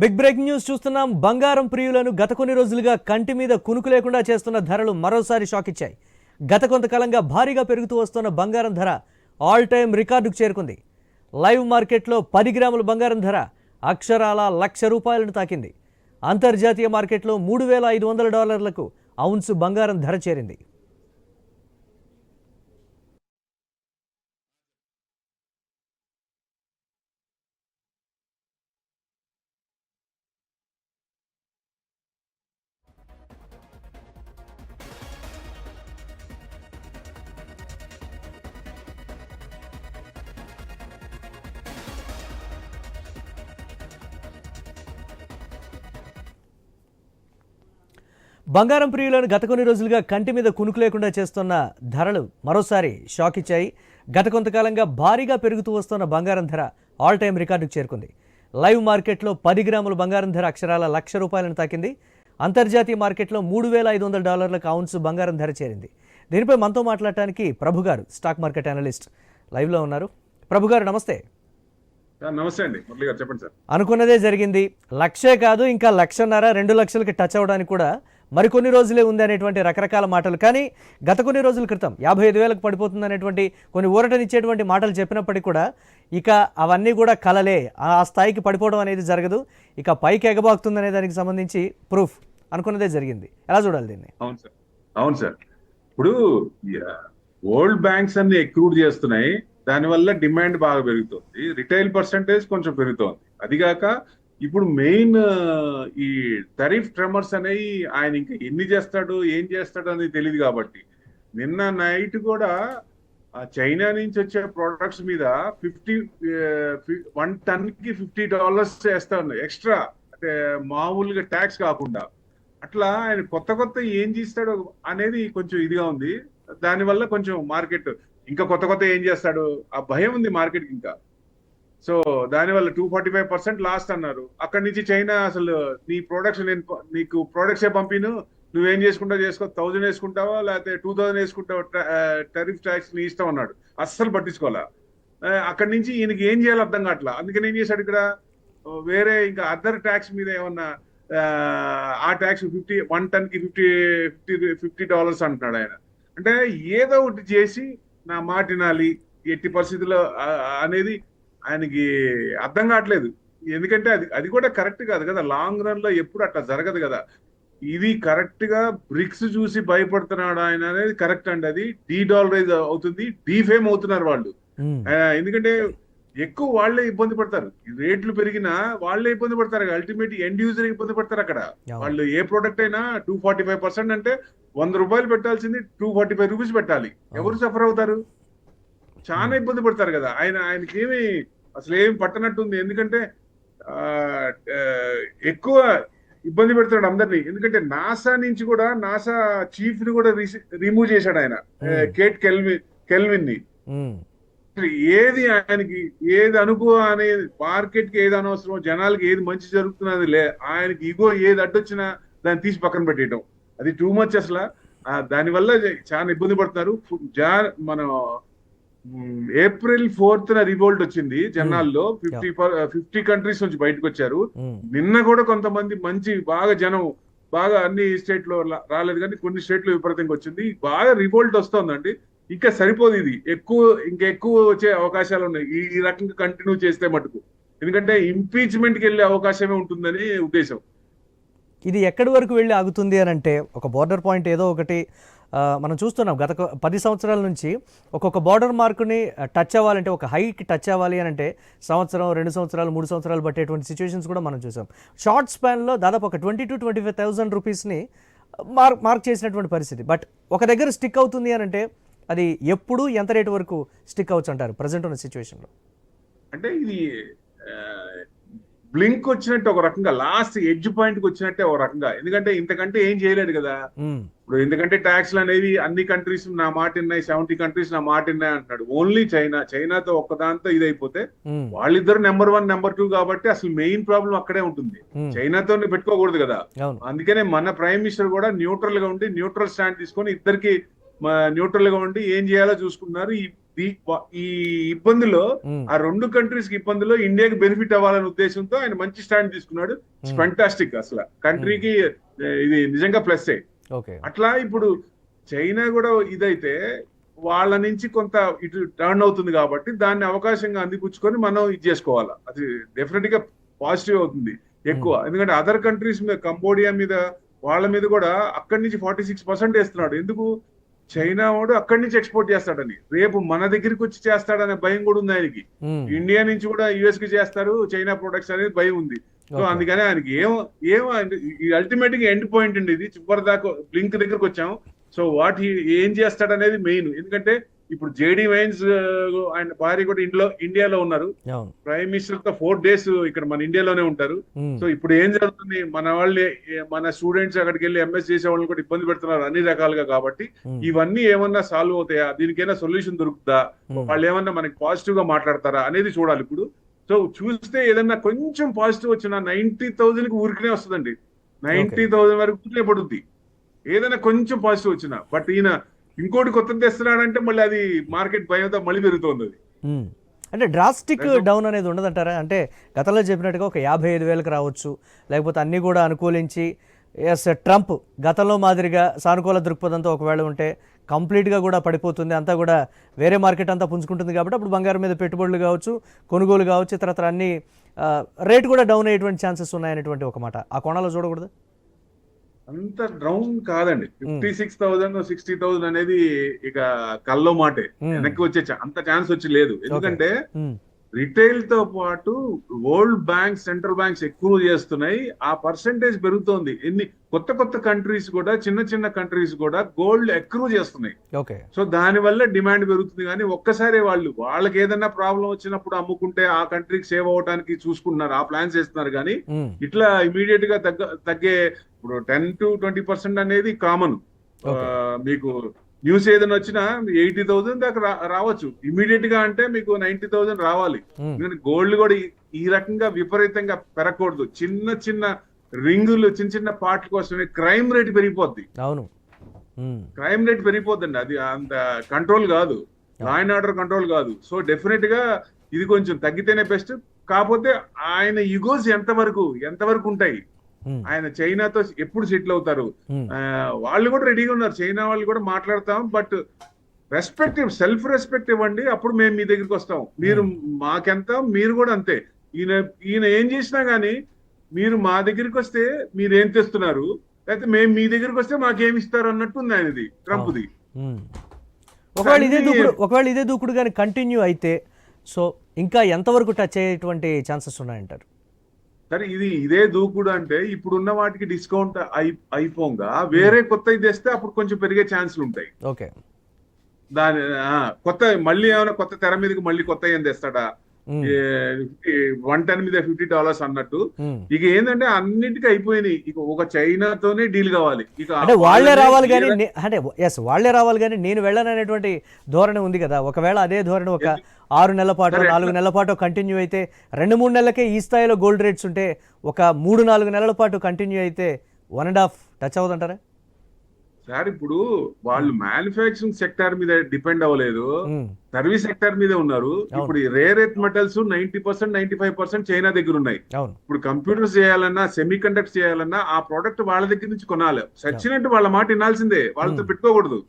Big breaking news చూస్తున్నాం. బంగారం ప్రియులను గత కొన్ని రోజులుగా కంటి మీద కునుకు లేకుండా చేస్తున్న ధరలు మరోసారి షాక్ ఇచ్చాయి. గత కొంతకాలంగా భారీగా పెరుగుతూ వస్తున్న బంగారం ధర ఆల్ టైమ్ రికార్డుకు చేరుకుంది. లైవ్ మార్కెట్లో 10 గ్రాముల బంగారం ధర అక్షరాల ₹1,00,000 తాకింది. అంతర్జాతీయ మార్కెట్లో $3,500లకు ఔన్సు బంగారం ధర చేరింది. బంగారం ప్రియులను గత కొన్ని రోజులుగా కంటి మీద కునుకు లేకుండా చేస్తున్న ధరలు మరోసారి షాక్ ఇచ్చాయి. గత కొంతకాలంగా భారీగా పెరుగుతూ వస్తున్న బంగారం ధర ఆల్ టైమ్ రికార్డుకు చేరుకుంది. లైవ్ మార్కెట్లో 10 గ్రాముల బంగారం ధర అక్షరాల ₹1,00,000 తాకింది. అంతర్జాతీయ మార్కెట్లో $3,500లకు ఔన్సు బంగారం ధర చేరింది. దీనిపై మనతో మాట్లాడటానికి ప్రభు గారు, స్టాక్ మార్కెట్ అనలిస్ట్, లైవ్లో ఉన్నారు. ప్రభు గారు నమస్తే. నమస్తే అండి, మురళి గారు చెప్పండి సార్. అనుకున్నదే జరిగింది. 1,00,000 కాదు, ఇంకా 1,50,000 2 లక్షలకి టచ్ అవ్వడానికి కూడా మరికొన్ని రోజులే ఉంది అనేటువంటి రకరకాల మాటలు. కానీ గత కొన్ని రోజుల క్రితం 55,000కు పడిపోతుంది అనేటువంటి కొన్ని ఊరటనిచ్చేటువంటి మాటలు చెప్పినప్పటికీ కూడా ఇక అవన్నీ కూడా కలలే. ఆ స్థాయికి పడిపోవడం అనేది జరగదు, ఇక పైకి ఎగబాకుతుంది అనే దానికి సంబంధించి ప్రూఫ్ అనుకున్నదే జరిగింది. ఎలా చూడాలి దీన్ని? అవును సార్. ఇప్పుడు వరల్డ్ బ్యాంక్స్ అన్ని ఎక్రూడ్ చేస్తున్నాయి, దానివల్ల డిమాండ్ బాగా పెరుగుతుంది, రిటైల్ పర్సంటేజ్ కొంచెం పెరుగుతోంది. అదిగాక ఇప్పుడు మెయిన్ ఈ టరిఫ్ ట్రెమర్స్ అనేవి ఆయన ఇంకా ఎన్ని చేస్తాడు ఏం చేస్తాడు అనేది తెలియదు. కాబట్టి నిన్న నైట్ కూడా చైనా నుంచి వచ్చే ప్రొడక్ట్స్ మీద 1 టన్కి $50 వేస్తా ఉన్నాయి ఎక్స్ట్రా, అంటే మామూలుగా ట్యాక్స్ కాకుండా. అట్లా ఆయన కొత్త ఏం చేస్తాడు అనేది కొంచెం ఇదిగా ఉంది. దానివల్ల కొంచెం మార్కెట్ ఇంకా కొత్త ఏం చేస్తాడు ఆ భయం ఉంది మార్కెట్కి ఇంకా. సో దానివల్ల 245% లాస్ట్ అన్నారు. అక్కడి నుంచి చైనా అసలు నీ ప్రొడక్ట్స్ నేను నీకు ప్రొడక్ట్సే పంపిను, నువ్వేం చేసుకుంటావు చేసుకో, 1000 వేసుకుంటావా లేకపోతే 2000 వేసుకుంటావా టరిఫ్ ట్యాక్స్ నీ ఇష్టం అన్నాడు. అస్సలు పట్టించుకోవాలా. అక్కడి నుంచి ఈయనకి ఏం చేయాలో అర్థం కావట్లా. అందుకని ఏం చేశాడు ఇక్కడ వేరే ఇంకా అదర్ ట్యాక్స్ మీద ఏమన్నా ఆ ట్యాక్స్ 1 టన్కి $50 అంటున్నాడు ఆయన. అంటే ఏదో ఒకటి చేసి నా మాట వినాలి ఎట్టి పరిస్థితుల్లో అనేది ఆయనకి అర్థం కావట్లేదు. ఎందుకంటే అది కూడా కరెక్ట్ కాదు కదా, లాంగ్ రన్ లో ఎప్పుడు అట్లా జరగదు కదా. ఇది కరెక్ట్ గా బ్రిక్స్ చూసి భయపడుతున్నాడు ఆయన అనేది కరెక్ట్ అండి. అది డీడాలరైజ్ అవుతుంది, డీఫేమ్ అవుతున్నారు వాళ్ళు. ఎందుకంటే ఎక్కువ వాళ్లే ఇబ్బంది పడతారు, రేట్లు పెరిగినా వాళ్లే ఇబ్బంది పడతారు. అల్టిమేట్ ఎండ్ యూజర్ ఇబ్బంది పడతారు. అక్కడ వాళ్ళు ఏ ప్రోడక్ట్ అయినా 245% అంటే ₹100 పెట్టాల్సింది ₹245 పెట్టాలి. ఎవరు సఫర్ అవుతారు? చాలా ఇబ్బంది పడతారు కదా. ఆయనకి ఏమి అసలు ఏమి పట్టనట్టుంది. ఎందుకంటే ఎక్కువ ఇబ్బంది పెడతాడు అందరినీ. ఎందుకంటే నాసా నుంచి కూడా నాసా చీఫ్ ని కూడా రిమూవ్ చేశాడు ఆయన, కేట్ కెల్విన్ ని. ఏది ఆయనకి ఏది అనుకో అనేది, మార్కెట్ కి ఏది అనవసరం, జనాలకి ఏది మంచి జరుగుతున్నది లే, ఆయనకి ఇగో ఏది అడ్డొచ్చినా దాన్ని తీసి పక్కన పెట్టేయటం, అది టూ మచ్ అసలు. దానివల్ల చాలా ఇబ్బంది పడుతున్నారు. మన April 4th రివోల్ట్ వచ్చింది జనాల్లో. 50 కంట్రీస్ నుంచి బయటకు వచ్చారు. నిన్న కూడా కొంతమంది మంచి బాగా జనం బాగా అన్ని స్టేట్ లో రాలేదు, కానీ కొన్ని స్టేట్ లో విపరీతంగా వచ్చింది. బాగా రివోల్ట్ వస్తుందండి. ఇంకా సరిపోదు, ఇది ఇంకా ఎక్కువ వచ్చే అవకాశాలు ఉన్నాయి ఈ రకంగా కంటిన్యూ చేస్తే మటుకు. ఎందుకంటే ఇంపీచ్మెంట్ కి వెళ్ళే అవకాశమే ఉంటుందని ఉద్దేశం. ఇది ఎక్కడి వరకు వెళ్ళి ఆగుతుంది అని అంటే, ఒక బోర్డర్ పాయింట్ ఏదో ఒకటి మనం చూస్తున్నాం. గత 10 సంవత్సరాల నుంచి ఒక్కొక్క బోర్డర్ మార్కుని టచ్ అవ్వాలంటే, ఒక హైకి టచ్ అవ్వాలి అని అంటే సంవత్సరం, 2 సంవత్సరాలు, 3 సంవత్సరాలు పట్టేటువంటి సిచ్యువేషన్స్ కూడా మనం చూసాం. షార్ట్ స్పాన్లో దాదాపు ఒక 20,000 to 25,000 రూపీస్ని మార్క్ చేసినటువంటి పరిస్థితి. బట్ ఒక దగ్గర స్టిక్ అవుతుంది అని అంటే అది ఎప్పుడు ఎంత రేటు వరకు స్టిక్ అవచ్చు అంటారు ప్రజెంట్ ఉన్న సిచ్యువేషన్లో? అంటే ఇది బ్లింక్ వచ్చినట్టు ఒక రకంగా, లాస్ట్ ఎడ్జ్ పాయింట్ కి వచ్చినట్టే ఒక రకంగా. ఎందుకంటే ఇంతకంటే ఏం చేయలేడు కదా ఇప్పుడు. ఎందుకంటే ట్యాక్స్లు అనేవి అన్ని కంట్రీస్ నా మాట విన్నాయి, 70 కంట్రీస్ నా మాట విన్నాయి అంటున్నాడు. ఓన్లీ చైనాతో ఒక్కదాంతో ఇదైపోతే వాళ్ళిద్దరు నెంబర్ 1 నెంబర్ 2 కాబట్టి అసలు మెయిన్ ప్రాబ్లం అక్కడే ఉంటుంది. చైనాతో పెట్టుకోకూడదు కదా. అందుకనే మన ప్రైమ్ మినిస్టర్ కూడా న్యూట్రల్ గా ఉండి, న్యూట్రల్ స్టాండ్ తీసుకొని ఇద్దరికి న్యూట్రల్ గా ఉండి ఏం చేయాలో చూసుకున్నారు. ఈ ఇబ్బందిలో ఉమ్, ఆ 2 కంట్రీస్ కి ఇబ్బందిలో ఇండియాకి బెనిఫిట్ అవ్వాలనే ఉద్దేశంతో ఆయన మంచి స్టాండ్ తీసుకున్నాడు. ఫంటాస్టిక్ అసలు కంట్రీకి ఇది నిజంగా ప్లస్. ఓకే. అట్లా ఇప్పుడు చైనా కూడా ఇదైతే వాళ్ళ నుంచి కొంత ఇటు టర్న్ అవుతుంది కాబట్టి దాన్ని అవకాశంగా అందిపుచ్చుకొని మనం ఇది చేసుకోవాలి. అది డెఫినెట్ గా పాజిటివ్ అవుతుంది ఎక్కువ. ఎందుకంటే అదర్ కంట్రీస్ మీద, కంబోడియా మీద, వాళ్ళ మీద కూడా అక్కడి నుంచి 46% వేస్తున్నాడు. ఎందుకు? చైనా వాడు అక్కడి నుంచి ఎక్స్పోర్ట్ చేస్తాడని, రేపు మన దగ్గరికి వచ్చి చేస్తాడనే భయం కూడా ఉంది ఆయనకి. ఉమ్, ఇండియా నుంచి కూడా యుఎస్ కి చేస్తారు చైనా ప్రొడక్ట్స్ అనేది భయం ఉంది. So okay. అందుకని ఆయనకి ఏం అల్టిమేట్ గా ఎండ్ పాయింట్ అండి ఇది. చివరి దాకా బ్లింక్ దగ్గరకు వచ్చాం. సో ఏం చేస్తాడనేది మెయిన్. ఎందుకంటే ఇప్పుడు జేడీ వైన్స్ ఆయన భార్య కూడా ఇండియాలో ఉన్నారు. అవును. ప్రైమ్ మినిస్టర్ తో 4 days ఇక్కడ మన ఇండియాలోనే ఉంటారు. ఉమ్, సో ఇప్పుడు ఏం జరుగుతుంది, మన వాళ్ళే మన స్టూడెంట్స్ అక్కడికి వెళ్ళి ఎంఎస్ చేసే వాళ్ళని కూడా ఇబ్బంది పెడుతున్నారు అన్ని రకాలుగా. కాబట్టి ఉమ్, ఇవన్నీ ఏమన్నా సాల్వ్ అవుతాయా, దీనికైనా సొల్యూషన్ దొరుకుతుందా, ఉమ్, వాళ్ళు ఏమన్నా మనకి పాజిటివ్ గా మాట్లాడతారా అనేది చూడాలి ఇప్పుడు. సో చూస్తే ఏదన్నా కొంచెం పాజిటివ్ వచ్చినా 90,000 కి ఊరికనే వస్తుందండి. 90,000 వరకు ఊరికే పడుద్ది ఏదైనా కొంచెం పాజిటివ్ వచ్చినా. బట్ ఈయన ఇంకోటి కొత్తది తెస్తున్నాడంటే మళ్ళీ అది మార్కెట్ భయంతో మళ్ళీ పెరుగుతుంది అది. ఉమ్. అంటే డ్రాస్టిక్ డౌన్ అనేది ఉండదంటారా? అంటే గతంలో చెప్పినట్టుగా ఒక 55,000కి రావచ్చు, లేకపోతే అన్నీ కూడా అనుకూలించి ఎస్ ట్రంప్ గతంలో మాదిరిగా సానుకూల దృక్పథంతో ఒకవేళ ఉంటే కంప్లీట్గా కూడా పడిపోతుంది, అంతా కూడా వేరే మార్కెట్ అంతా పుంజుకుంటుంది. కాబట్టి అప్పుడు బంగారం మీద పెట్టుబడులు కావచ్చు, కొనుగోలు కావచ్చు, ఇతరత్ర అన్ని రేట్ కూడా డౌన్ అయ్యేటువంటి ఛాన్సెస్ ఉన్నాయనేటువంటి ఒక మాట ఆ కోణాల్లో చూడకూడదు. అంత డౌన్ కాదండి. 56,000 60,000 అనేది ఇక కల్లో మాటే. వెనక్కి వచ్చే అంత ఛాన్స్ వచ్చి లేదు. ఎందుకంటే ఉమ్, రిటైల్ తో పాటు వరల్డ్ బ్యాంక్స్, సెంట్రల్ బ్యాంక్స్ ఎక్కువ చేస్తున్నాయి. ఆ పర్సంటేజ్ పెరుగుతోంది. కొత్త కంట్రీస్ కూడా, చిన్న కంట్రీస్ కూడా గోల్డ్ ఎక్కువ చేస్తున్నాయి. ఓకే. సో దాని వల్ల డిమాండ్ పెరుగుతుంది. కానీ ఒక్కసారి వాళ్ళకి ఏదైనా ప్రాబ్లం వచ్చినప్పుడు అమ్ముకుంటే ఆ కంట్రీకి సేవ్ అవడానికి చూసుకుంటున్నారు, ఆ ప్లాన్స్ చేస్తున్నారు. కానీ ఉమ్, ఇట్లా ఇమీడియట్ గా తగ్గే ఇప్పుడు 10 to 20% అనేది కామన్. మీకు న్యూస్ ఏదైనా వచ్చినా 80,000 దాకా రావచ్చు ఇమీడియట్ గా. అంటే మీకు 90,000 రావాలి. ఎందుకంటే గోల్డ్ కూడా ఈ రకంగా విపరీతంగా పెరగకూడదు. చిన్న రింగులు, చిన్న పార్ట్ల కోసమే క్రైమ్ రేట్ పెరిగిపోద్ది. అవును. క్రైమ్ రేట్ పెరిగిపోద్దండి. అది అంత కంట్రోల్ కాదు, లా అండ్ ఆర్డర్ కంట్రోల్ కాదు. సో డెఫినెట్ గా ఇది కొంచెం తగ్గితేనే బెస్ట్. కాకపోతే ఆయన యుగోస్ ఎంతవరకు ఉంటాయి, ఆయన చైనాతో ఎప్పుడు సెటిల్ అవుతారు, వాళ్ళు కూడా రెడీగా ఉన్నారు. చైనా వాళ్ళు కూడా మాట్లాడతాం. బట్ సెల్ఫ్ రెస్పెక్ట్ ఇవ్వండి, అప్పుడు మేము మీ దగ్గరికి వస్తాం. మీరు మాకెంత, మీరు కూడా అంతే. ఈయన ఏం చేసినా గానీ మీరు మా దగ్గరికి వస్తే మీరు ఏం తెస్తున్నారు, లేకపోతే మేము మీ దగ్గరికి వస్తే మాకేమి ఇస్తారు అన్నట్టు ఉంది ఆయనది, ట్రంప్ది. ఒకవేళ ఇదే దూకుడు కానీ కంటిన్యూ అయితే సో ఇంకా ఎంతవరకు టచ్ అయ్యేటువంటి ఛాన్సెస్ ఉన్నాయంటారు? సరే, ఇదే దూకుడు అంటే ఇప్పుడున్న వాటికి డిస్కౌంట్ అయిపోగా వేరే కొత్త తెస్తే అప్పుడు కొంచెం పెరిగే ఛాన్సులు ఉంటాయి. ఓకే. దాని కొత్త మళ్ళీ ఏమైనా కొత్త తెర మీదకి మళ్ళీ కొత్త ఏం తెస్తాడా, 110 మీద $50 అన్నట్టు. ఇక ఏంటంటే అన్నిటికీ అయిపోయినాయి. ఇక ఒక చైనాతోనే డీల్ కావాలి. ఇక అంటే వాళ్ళే రావాలి కానీ, అంటే ఎస్ వాళ్ళే రావాలి కానీ నేను వెళ్ళననేటువంటి ధోరణి ఉంది కదా. ఒకవేళ అదే ధోరణి ఒక 6 నెలల పాటు, 4 నెలల పాటు కంటిన్యూ అయితే, 2-3 నెలలకే ఈ స్థాయిలో గోల్డ్ రేట్స్ ఉంటే, ఒక 3-4 నెలల పాటు కంటిన్యూ అయితే 1.5 టచ్ అవ్వదంటారా? సార్ ఇప్పుడు వాళ్ళు మ్యానుఫ్యాక్చరింగ్ సెక్టార్ మీద డిపెండ్ అవ్వలేదు, సర్వీస్ సెక్టార్ మీద ఉన్నారు. ఇప్పుడు రేర్ ఎర్త్ మెటల్స్ 90%, 95% చైనా దగ్గర ఉన్నాయి. ఇప్పుడు కంప్యూటర్స్ చేయాలన్నా, సెమీ కండక్టర్ చేయాలన్నా ఆ ప్రోడక్ట్ వాళ్ళ దగ్గర నుంచి కొనాలి. సచ్చినట్టు వాళ్ళ మాట వినాల్సిందే, వాళ్ళతో పెట్టుకోకూడదు.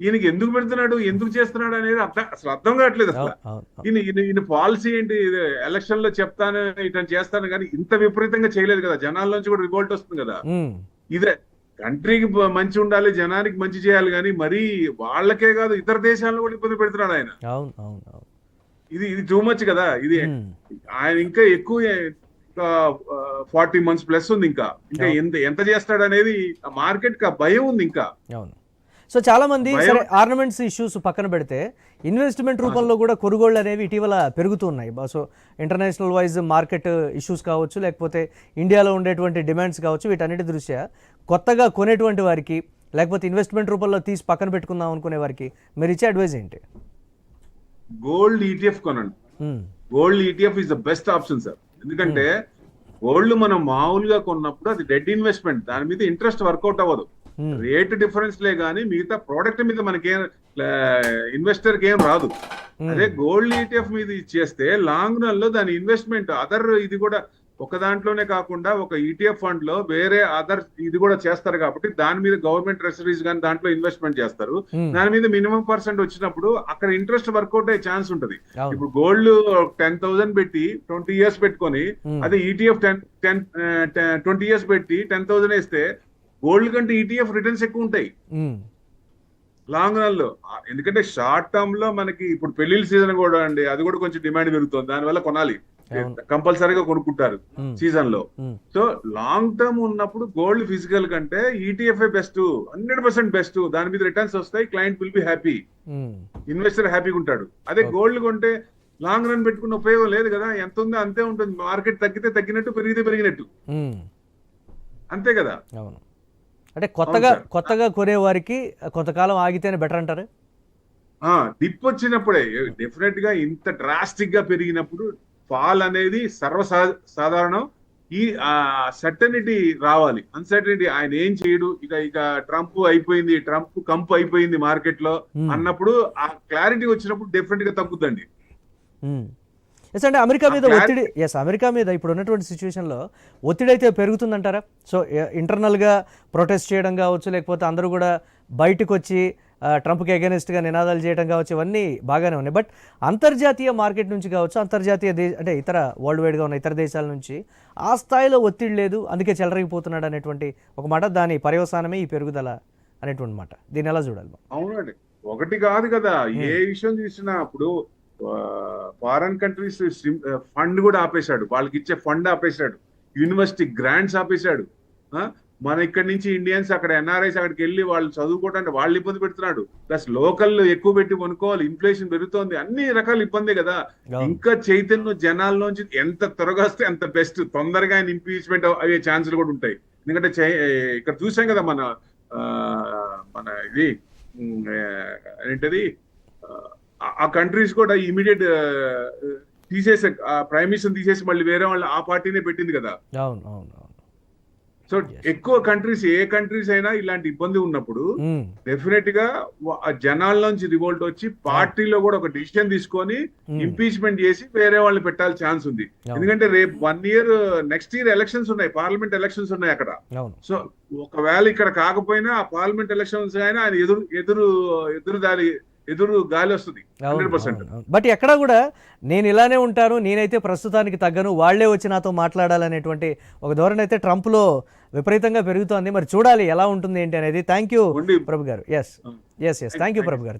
ఈయనకి ఎందుకు పెడుతున్నాడు, ఎందుకు చేస్తున్నాడు అనేది అసలు అర్థం కావట్లేదు. అసలు ఈయన పాలసీ ఏంటి, ఎలక్షన్ లో చెప్తాను ఇట్లా చేస్తాను కానీ ఇంత విపరీతంగా చేయలేదు కదా. జనాల నుంచి కూడా రివోల్ట్ వస్తుంది కదా. ఇదే కంట్రీకి మంచి ఉండాలి, జనానికి మంచి చేయాలి, కానీ మరీ వాళ్ళకే కాదు ఇతర దేశాలను కూడా ఇబ్బంది పెడుతున్నాడు ఆయన. ఇది టూ మచ్ కదా. ఇది ఆయన ఇంకా ఎక్కువ 40 months ప్లస్ ఉంది. ఇంకా ఎంత చేస్తాడు అనేది మార్కెట్ కి భయం ఉంది ఇంకా. సో చాలా మంది సరే ఆర్నమెంట్స్ ఇష్యూస్ పక్కన పెడితే ఇన్వెస్ట్మెంట్ రూపంలో కూడా కొనుగోళ్లు అనేవి ఇటీవల పెరుగుతున్నాయి. So international wise market issues కావచ్చు, లేకపోతే ఇండియాలో ఉండేటువంటి డిమాండ్స్ కావచ్చు, వీటన్నిటి దృష్ట్యా కొత్తగా కొనేటువంటి వారికి, లేకపోతే ఇన్వెస్ట్మెంట్ రూపంలో తీసి పక్కన పెట్టుకుందాం అనుకునే వారికి మీరు ఇచ్చే అడ్వైజ్ ఏంటి? గోల్డ్ ఈటీఎఫ్ కొనండి. Gold ETF is the best option sir. ఎందుకంటే గోల్డ్ మనం మామూలుగా కొన్నప్పుడు అది డెడ్ ఇన్వెస్ట్మెంట్, దాని మీద ఇంట్రెస్ట్ వర్కౌట్ అవ్వదు. రేట్ డిఫరెన్స్ లే కానీ మిగతా ప్రోడక్ట్ మీద మనకేం ఇన్వెస్టర్ కి ఏం రాదు. అదే గోల్డ్ ఈటీఎఫ్ మీద ఇచ్చేస్తే లాంగ్ రన్ లో దాని ఇన్వెస్ట్మెంట్ అదర్ ఇది కూడా ఒక దాంట్లోనే కాకుండా ఒక ఈటీఎఫ్ ఫండ్ లో వేరే అదర్ ఇది కూడా చేస్తారు కాబట్టి దాని మీద గవర్నమెంట్ ట్రెషరీస్ కానీ దాంట్లో ఇన్వెస్ట్మెంట్ చేస్తారు. దాని మీద మినిమం పర్సెంట్ వచ్చినప్పుడు అక్కడ ఇంట్రెస్ట్ వర్కౌట్ అయ్యే ఛాన్స్ ఉంటది. ఇప్పుడు గోల్డ్ 10,000 పెట్టి 20 years పెట్టుకొని అదే ఈటీఎఫ్ 20 years పెట్టి 10,000 వేస్తే గోల్డ్ కంటే ఈటీఎఫ్ రిటర్న్స్ ఎక్కువ ఉంటాయి లాంగ్ రన్ లో. ఎందుకంటే షార్ట్ టర్మ్ లో మనకి ఇప్పుడు పెళ్లిళ్ళ సీజన్ కూడా అండి, అది కూడా కొంచెం డిమాండ్ పెరుగుతుంది, దానివల్ల కొనాలి, కంపల్సరీగా కొనుక్కుంటారు సీజన్ లో. సో లాంగ్ టర్మ్ ఉన్నప్పుడు గోల్డ్ ఫిజికల్ కంటే ఈటీఎఫ్ బెస్ట్, 100% బెస్ట్. దాని మీద రిటర్న్స్ వస్తాయి, client will be happy, investor హ్యాపీగా ఉంటాడు. అదే గోల్డ్ కొంటే లాంగ్ రన్ పెట్టుకున్న ఉపయోగం లేదు కదా, ఎంత ఉందో అంతే ఉంటుంది. మార్కెట్ తగ్గితే తగ్గినట్టు, పెరిగితే పెరిగినట్టు, అంతే కదా. అంటే కొత్తగా కొనే వారికి కొంతకాలం ఆగితేనే బెటర్ అంటారు. డిప్ వచ్చినప్పుడే డెఫినెట్ గా ఇంత డ్రాస్టిక్ గా పెరిగినప్పుడు ఫాల్ అనేది సాధారణం. ఈ సర్టనిటీ రావాలి, అన్సర్టనిటీ ఆయన ఏం చేయడు, ఇక ట్రంప్ కంపు అయిపోయింది మార్కెట్ లో అన్నప్పుడు ఆ క్లారిటీ వచ్చినప్పుడు డెఫినెట్ గా తగ్గుద్దండి. అంటే అమెరికా మీద ఒత్తిడి, అమెరికా మీద ఇప్పుడు ఉన్నటువంటి సిచ్యువేషన్లో ఒత్తిడి అయితే పెరుగుతుందంటారా? సో ఇంటర్నల్గా ప్రొటెస్ట్ చేయడం కావచ్చు, లేకపోతే అందరూ కూడా బయటకు వచ్చి ట్రంప్కి అగెనిస్ట్గా నినాదాలు చేయడం కావచ్చు, ఇవన్నీ బాగానే ఉన్నాయి. బట్ అంతర్జాతీయ మార్కెట్ నుంచి కావచ్చు, అంతర్జాతీయ అంటే ఇతర వరల్డ్ వైడ్గా ఉన్న ఇతర దేశాల నుంచి ఆ స్థాయిలో ఒత్తిడి లేదు, అందుకే చెలరగిపోతున్నాడు అనేటువంటి ఒక మాట, దాని పర్యవసానమే ఈ పెరుగుదల అనేటువంటి మాట. దీన్ని ఎలా చూడాలి? అవునండి, ఒకటి కాదు కదా, ఏ విషయం చూసినా ఇప్పుడు ఫారెన్ కంట్రీస్ ఫండ్ కూడా ఆపేశాడు, వాళ్ళకి ఇచ్చే ఫండ్ ఆపేశాడు, యూనివర్సిటీ గ్రాంట్స్ ఆపేశాడు. మన ఇక్కడ నుంచి ఇండియన్స్ అక్కడ ఎన్ఆర్ఐస్ అక్కడికి వెళ్ళి వాళ్ళు చదువుకోవడానికి వాళ్ళు ఇబ్బంది పెడుతున్నాడు. ప్లస్ లోకల్ ఎక్కువ పెట్టి కొనుక్కోవాలి, ఇన్ఫ్లేషన్ పెరుగుతోంది, అన్ని రకాల ఇబ్బంది కదా. ఇంకా చైతన్యం జనాల్లోంచి ఎంత త్వరగా వస్తే అంత బెస్ట్, తొందరగా ఆయన ఇంపీచ్మెంట్ అయ్యే ఛాన్సులు కూడా ఉంటాయి. ఎందుకంటే ఇక్కడ చూసాం కదా మన ఇది ఏంటది, ఆ కంట్రీస్ కూడా ఇమీడియట్ తీసేసి ప్రైమ్ మినిస్టర్ తీసేసి మళ్ళీ వేరే వాళ్ళు ఆ పార్టీనే పెట్టింది కదా. సో ఎక్కువ కంట్రీస్, ఏ కంట్రీస్ అయినా ఇలాంటి ఇబ్బంది ఉన్నప్పుడు డెఫినెట్ గా జనాల నుంచి రివోల్ట్ వచ్చి పార్టీలో కూడా ఒక డిసిషన్ తీసుకొని ఇంపీచ్మెంట్ చేసి వేరే వాళ్ళు పెట్టాలి ఛాన్స్ ఉంది. ఎందుకంటే రేపు 1 year నెక్స్ట్ ఇయర్ ఎలక్షన్స్ ఉన్నాయి, పార్లమెంట్ ఎలక్షన్స్ ఉన్నాయి అక్కడ. సో ఒకవేళ ఇక్కడ కాకపోయినా ఆ పార్లమెంట్ ఎలక్షన్స్ అయినా ఆయన ఎదురు గాలి వస్తుంది 100%. బట్ ఎక్కడ కూడా నేను ఇలానే ఉంటాను, నేనైతే ప్రస్తుతానికి తగ్గను, వాళ్లే వచ్చి నాతో మాట్లాడాలనేటువంటి ఒక ధోరణి అయితే ట్రంప్లో విపరీతంగా పెరుగుతోంది. మరి చూడాలి ఎలా ఉంటుంది ఏంటి అనేది. థ్యాంక్ యూ ప్రభు గారు. ఎస్ థ్యాంక్ యూ ప్రభు గారు.